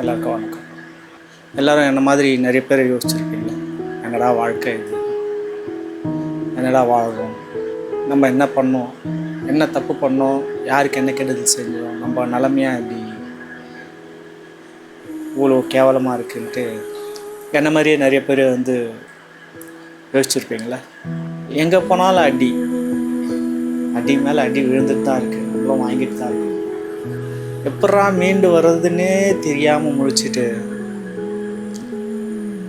எல்லாருக்கும் வணக்கம். எல்லோரும் என்ன மாதிரி நிறைய பேர் யோசிச்சுருப்பீங்க, என்னடா வாழ்க்கை இது, என்னடா வாழ்கிறோம், நம்ம என்ன பண்ணோம், என்ன தப்பு பண்ணோம், யாருக்கு என்ன கெடுதல் செஞ்சோம், நம்ம நிலமையாக இப்படி இவ்வளோ கேவலமாக இருக்குன்ட்டு என்ன மாதிரியே நிறைய பேர் யோசிச்சுருப்பீங்களே. எங்கே போனாலும் அடி அடி மேலே அடி விழுந்துட்டு தான் இருக்குது, நம்மளும் வாங்கிட்டு தான் இருக்கு. எப்படா மீண்டு வர்றதுன்னே தெரியாமல் முழிச்சிட்டு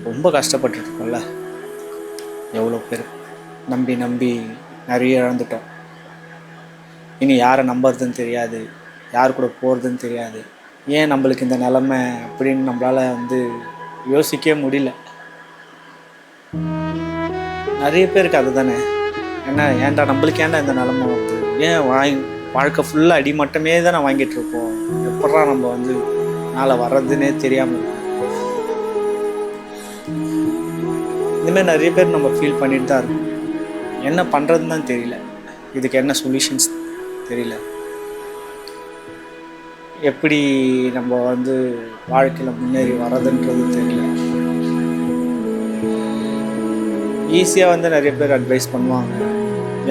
ரொம்ப கஷ்டப்பட்டுருக்கோம்ல. எவ்வளோ பேர் நம்பி நம்பி நிறைய இழந்துட்டோம். இனி யாரை நம்புறதுன்னு தெரியாது, யார் கூட போகிறதுன்னு தெரியாது. ஏன் நம்மளுக்கு இந்த நிலமை அப்படின்னு நம்மளால் யோசிக்கவே முடியல. நிறைய பேருக்கு அது தானே, ஏன்டா நம்மளுக்கு ஏன்டா இந்த நிலமை வருது, ஏன் வாழ்க்கை ஃபுல்லாக அடி மட்டுமே தானே வாங்கிட்டுருக்கோம், எப்படா நம்ம மேலே வர்றதுன்னே தெரியாமல். இந்தமாதிரி நிறைய பேர் நம்ம ஃபீல் பண்ணிட்டு தான் இருக்கோம். என்ன பண்ணுறதுன்னு தான் தெரியல, இதுக்கு என்ன சொல்யூஷன்ஸ் தெரியல, எப்படி நம்ம வாழ்க்கையில் முன்னேறி வர்றதுன்றது தெரியல. ஈஸியாக நிறைய பேர் அட்வைஸ் பண்ணுவாங்க,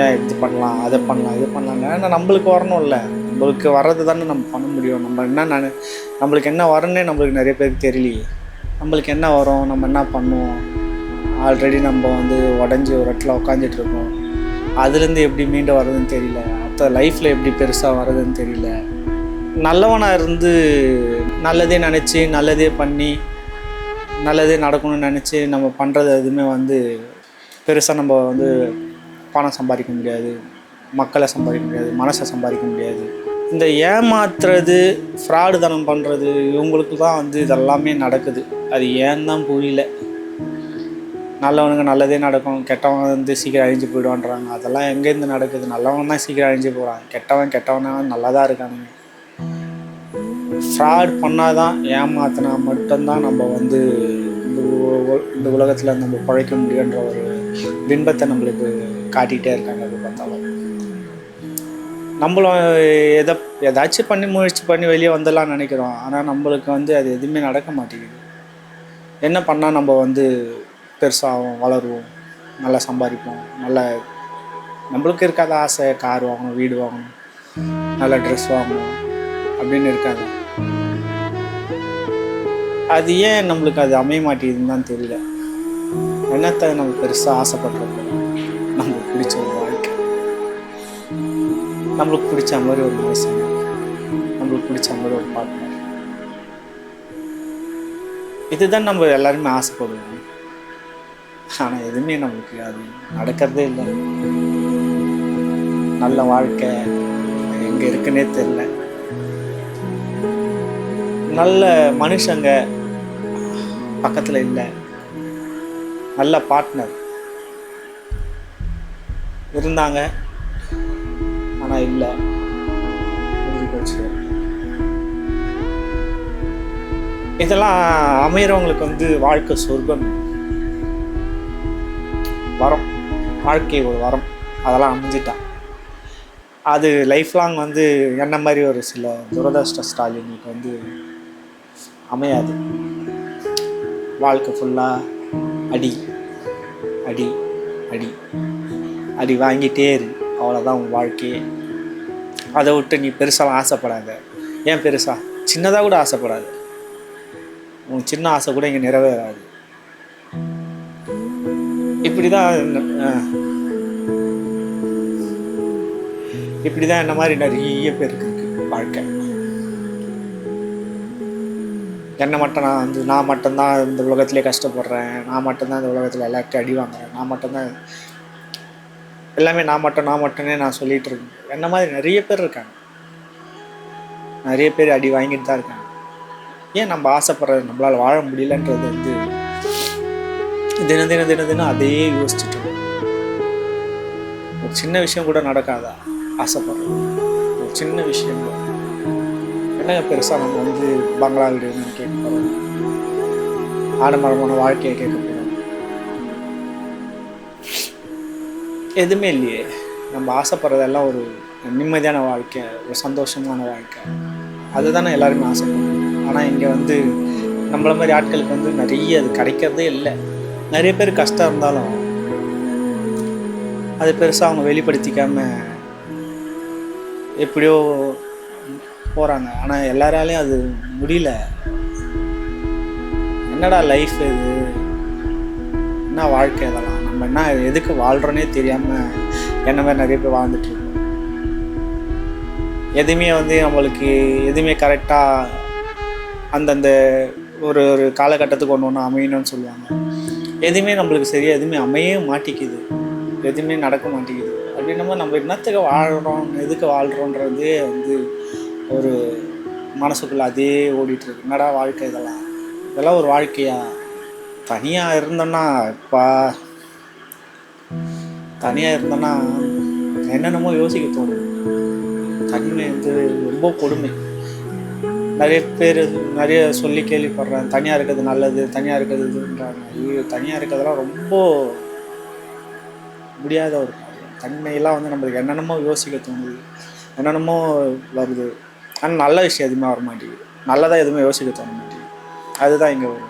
ஏன் இது பண்ணலாம், அதை பண்ணலாம், இது பண்ணலாங்க. ஆனால் நம்மளுக்கு வரணும்ல, நம்மளுக்கு வர்றது தானே நம்ம பண்ண முடியும். நம்மளுக்கு என்ன வரணுன்னே நம்மளுக்கு நிறைய பேருக்கு தெரியலையே. நம்மளுக்கு என்ன வரும், நம்ம என்ன பண்ணுவோம், ஆல்ரெடி நம்ம உடஞ்சி ஒரு இடத்துல உட்காந்துட்ருக்கோம். அதுலேருந்து எப்படி மீண்டு வர்றதுன்னு தெரியல. அப்போ லைஃப்பில் எப்படி பெருசாக வர்றதுன்னு தெரியல. நல்லவனாக இருந்து நல்லதே நினச்சி நல்லதே பண்ணி நல்லதே நடக்கணும்னு நினச்சி நம்ம பண்ணுறது எதுவுமே பெருசாக நம்ம பணம் சம்பாதிக்க முடியாது, மக்களை சம்பாதிக்க முடியாது, மனசை சம்பாதிக்க முடியாது. இந்த ஏமாத்துறது, ஃப்ராடு தனம் பண்ணுறது, இவங்களுக்கு தான் இதெல்லாமே நடக்குது. அது ஏன் தான் புரியல. நல்லவனுங்க நல்லதே நடக்கும், கெட்டவன் சீக்கிரம் அழிஞ்சு போயிடுவான்றாங்க. அதெல்லாம் எங்கேருந்து நடக்குது? நல்லவன் தான் சீக்கிரம் அழிஞ்சு போகிறான், கெட்டவனா நல்லா தான் இருக்கானுங்க. ஃப்ராட் பண்ணாதான், ஏமாத்தினா மட்டும்தான் நம்ம இந்த உலகத்தில் நம்ம பழைக்க முடியுன்ற ஒரு பின்பத்தை நம்மளுக்கு காட்டிகிட்டே இருக்காங்க. அது பார்த்தாலும் நம்மளும் ஏதாச்சும் பண்ணி முயற்சி பண்ணி வெளியே வந்துடலாம்னு நினைக்கிறோம். ஆனால் நம்மளுக்கு அது எதுவுமே நடக்க மாட்டேங்குது. என்ன பண்ணால் நம்ம பெருசாகும், வளருவோம், நல்லா சம்பாதிப்போம், நம்மளுக்கு இருக்காத ஆசை, கார் வாங்கணும், வீடு வாங்கணும், நல்ல ட்ரெஸ் வாங்கணும் அப்படின்னு இருக்காங்க. அது ஏன் நம்மளுக்கு அது அமைய மாட்டேங்குதுன்னு தான் தெரியல. என்னத்தை நம்ம பெருசாக ஆசைப்பட்டுருக்கோம், நம்மளுக்கு பிடிச்ச ஒரு வாழ்க்கை, நம்மளுக்கு பிடிச்ச மாதிரி ஒரு மனுஷன், நம்மளுக்கு பிடிச்ச மாதிரி ஒரு பார்ட்னர், இதுதான் நம்ம எல்லாருமே ஆசைப்படுவோம். ஆனால் எதுவுமே நம்மளுக்கு அது நடக்கிறதே இல்லை. நல்ல வாழ்க்கை எங்கே இருக்குன்னே தெரியல. நல்ல மனுஷங்க பக்கத்தில் இல்லை, நல்ல பார்ட்னர் இருந்தாங்க ஆனால் இல்லை, முடிஞ்சு போச்சு. இதெல்லாம் அமைகிறவங்களுக்கு வாழ்க்கை சொர்க்கம், வரம், வாழ்க்கை ஒரு வரம். அதெல்லாம் அமைஞ்சிட்டான். அது லைஃப் லாங் என்ன மாதிரி ஒரு சில துரதிர்ஷ்டசாலிகளுக்கு அமையாது. வாழ்க்கை ஃபுல்லாக அடி அடி அடி அடி வாங்கிட்டே இரு, அவ்வளோதான் உன் வாழ்க்கையே. அதை விட்டு நீ பெருசாக ஆசைப்படாத. ஏன் பெருசாக, சின்னதாக கூட ஆசைப்படாத. உன் சின்ன ஆசை கூட இங்கே நிறைவேறாது. இப்படி தான் என்ன மாதிரி நிறைய பேருக்கு இருக்குது வாழ்க்கை. என்னை மட்டும் நான் மட்டும்தான் இந்த உலகத்திலே கஷ்டப்படுறேன், நான் மட்டும்தான் இந்த உலகத்தில் எல்லாத்தையும் அடி வாங்குறேன், நான் மட்டும்தான் எல்லாமே, நான் மட்டும்னே நான் சொல்லிகிட்டு இருக்கேன். என்ன மாதிரி நிறைய பேர் இருக்காங்க, நிறைய பேர் அடி வாங்கிட்டு தான் இருக்காங்க. ஏன் நம்ம ஆசைப்படுறது, நம்மளால் வாழ முடியலன்றது தினம் அதையே யோசிச்சுட்டு ஒரு சின்ன விஷயம் கூட நடக்காதா ஆசைப்படுறோம். ஒரு சின்ன விஷயம் என்னங்க பெருசாக நம்ம பங்களா வீடு கேட்க போகிறோம், ஆடம்பரமான வாழ்க்கையை கேட்க போகிறோம், எதுவுமே இல்லையே. நம்ம ஆசைப்படுறதெல்லாம் ஒரு நிம்மதியான வாழ்க்கை, ஒரு சந்தோஷமான வாழ்க்கை, அதுதானே எல்லாருமே ஆசைப்படுறோம். ஆனால் இங்கே நம்மள மாதிரி ஆட்களுக்கு வந்து நிறைய அது கிடைக்கிறதே இல்லை. நிறைய பேர் கஷ்டம் இருந்தாலும் அது பெருசாக அவங்க வெளிப்படுத்திக்காம எப்படியோ போகிறாங்க. ஆனால் எல்லாராலையும் அது முடியல. என்னடா லைஃப் இது, என்ன வாழ்க்கை, இதெல்லாம் நம்ம என்ன எதுக்கு வாழ்கிறோன்னே தெரியாமல் என்ன மாதிரி நிறைய பேர் வாழ்ந்துட்டுருக்கோம். எதுவுமே வந்து நம்மளுக்கு எதுவுமே கரெக்டாக அந்தந்த ஒரு ஒரு காலகட்டத்துக்கு ஒன்று ஒன்று அமையணும்னு சொல்லுவாங்க. எதுவுமே நம்மளுக்கு சரியாக எதுவுமே அமையே மாட்டேங்குது, எதுவுமே நடக்க மாட்டேங்குது. அப்படின்னமோ நம்ம என்னத்துக்கு வாழ்கிறோம், எதுக்கு வாழ்கிறோன்றதே வந்து ஒரு மனசுக்குள்ளே அதே ஓடிட்டுருக்கு. என்னடா வாழ்க்கை, இதெல்லாம் ஒரு வாழ்க்கையா? தனியாக இருந்தோன்னா தனியாக இருந்தோன்னா என்னென்னமோ யோசிக்க தோணும். தனிமை வந்து ரொம்ப கொடுமை. நிறைய பேர் நிறைய சொல்லி கேள்விப்படுறேன், தனியாக இருக்கிறது நல்லது, தனியாக இருக்கிறது இதுன்றாங்க. ஐயோ, தனியாக இருக்கிறதெல்லாம் ரொம்ப முடியாத ஒரு காரியம். தனிமையெல்லாம் வந்து நம்மளுக்கு என்னென்னமோ யோசிக்க தோணுது, என்னென்னமோ வருது. ஆனால் நல்ல விஷயம் எதுவுமே வர மாட்டேங்குது, நல்லதாக எதுவுமே யோசிக்க தோண மாட்டேங்குது. அதுதான் இங்கே வருது.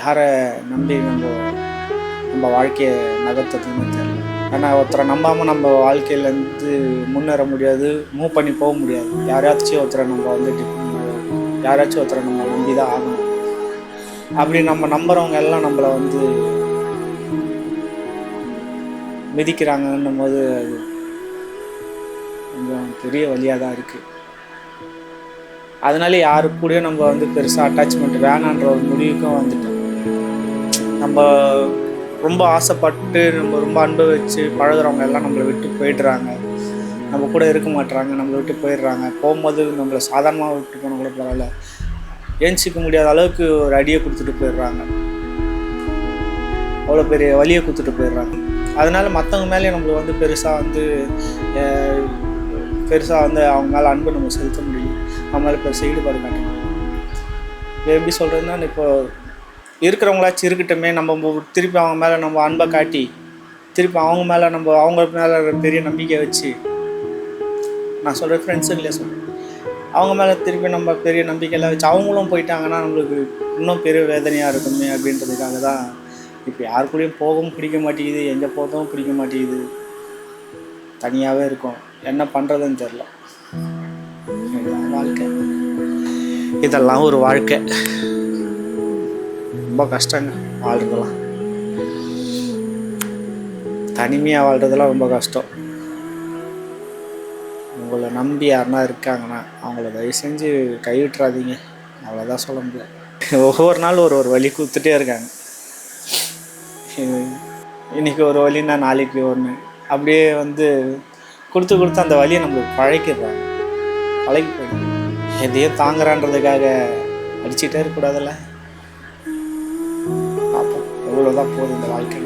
யாரை நம்பி நம்ம வாழ்க்கையை நகர்த்துறதுன்னு தெரியல. ஏன்னா ஒருத்தரை நம்பாமல் நம்ம வாழ்க்கையிலேருந்து முன்னேற முடியாது, மூவ் பண்ணி போக முடியாது. யாராச்சும் ஒருத்தரை நம்ம வந்து யாராச்சும் ஒருத்தரை நம்ம நம்பி தான் ஆகணும். அப்படி நம்ம நம்புகிறவங்க எல்லாம் நம்மளை வந்து மிதிக்கிறாங்கன்னும் போது அது கொஞ்சம் பெரிய வழியாக தான் இருக்குது. அதனால யாரு கூடயும் நம்ம வந்து பெருசாக அட்டாச்மெண்ட் வேணான்ற ஒரு முடிவுக்கும் வந்துட்டோம். நம்ம ரொம்ப ஆசைப்பட்டு நம்ம ரொம்ப அன்பு வச்சு பழகுறவங்க எல்லாம் நம்மளை விட்டு போயிடுறாங்க, நம்ம கூட இருக்க மாட்டுறாங்க, நம்மளை விட்டு போயிடுறாங்க. போகும்போது நம்மளை சாதாரணமாக விட்டு போன கூட பரவாயில்ல, ஏஞ்சிக்க முடியாத அளவுக்கு ஒரு அடியை கொடுத்துட்டு போயிடுறாங்க, அவ்வளோ பெரிய வலியை கொடுத்துட்டு போயிடுறாங்க. அதனால மற்றவங்க மேலே நம்மளுக்கு வந்து பெருசாக வந்து அவங்க மேலே அன்பு நம்ம செலுத்த முடியும், அவங்க மேலே பெருசாக ஈடுபாடு காட்ட முடியும். இப்போ எப்படி சொல்கிறதுனா, இப்போ இருக்கிறவங்களாச்சும் இருக்கட்டுமே, நம்ம திருப்பி அவங்க மேலே நம்ம அன்பை காட்டி திருப்பி அவங்க மேலே பெரிய நம்பிக்கை வச்சு, நான் சொல்கிறேன் ஃப்ரெண்ட்ஸுங்களே சொல்கிறேன், அவங்க மேலே திருப்பி நம்ம பெரிய நம்பிக்கையெல்லாம் வச்சு அவங்களும் போயிட்டாங்கன்னா நம்மளுக்கு இன்னும் பெரிய வேதனையாக இருக்குமே அப்படின்றதுக்காக தான் இப்போ யாரு கூடயும் போகவும் பிடிக்க மாட்டேங்குது, எங்கே போகவும் பிடிக்க மாட்டேங்குது, தனியாகவே இருக்கும். என்ன பண்ணுறதுன்னு தெரில. இதுதான் வாழ்க்கை, இதெல்லாம் ஒரு வாழ்க்கை. ரொம்ப கஷ்டங்க வாழ்கிறதெல்லாம், தனிமையாக வாழ்கிறதெல்லாம் ரொம்ப கஷ்டம். உங்களை நம்பி யாருன்னா இருக்காங்கன்னா அவங்கள தயவு செஞ்சு கைவிட்டுறாதீங்க, அவ்வளோதான் சொல்ல முடியாது. ஒவ்வொரு நாள் ஒரு வழி கொடுத்துட்டே இருக்காங்க. இன்றைக்கி ஒரு வழின்னா நாளைக்கு ஒன்று, அப்படியே வந்து கொடுத்து அந்த வழியை நம்மளுக்கு பழகி போயிடும். எதையும் தாங்குறான்றதுக்காக அடிச்சுட்டே இருக்கக்கூடாதுல்ல. பார்ப்போம், எவ்வளோதான் போகுது இந்த வாழ்க்கை.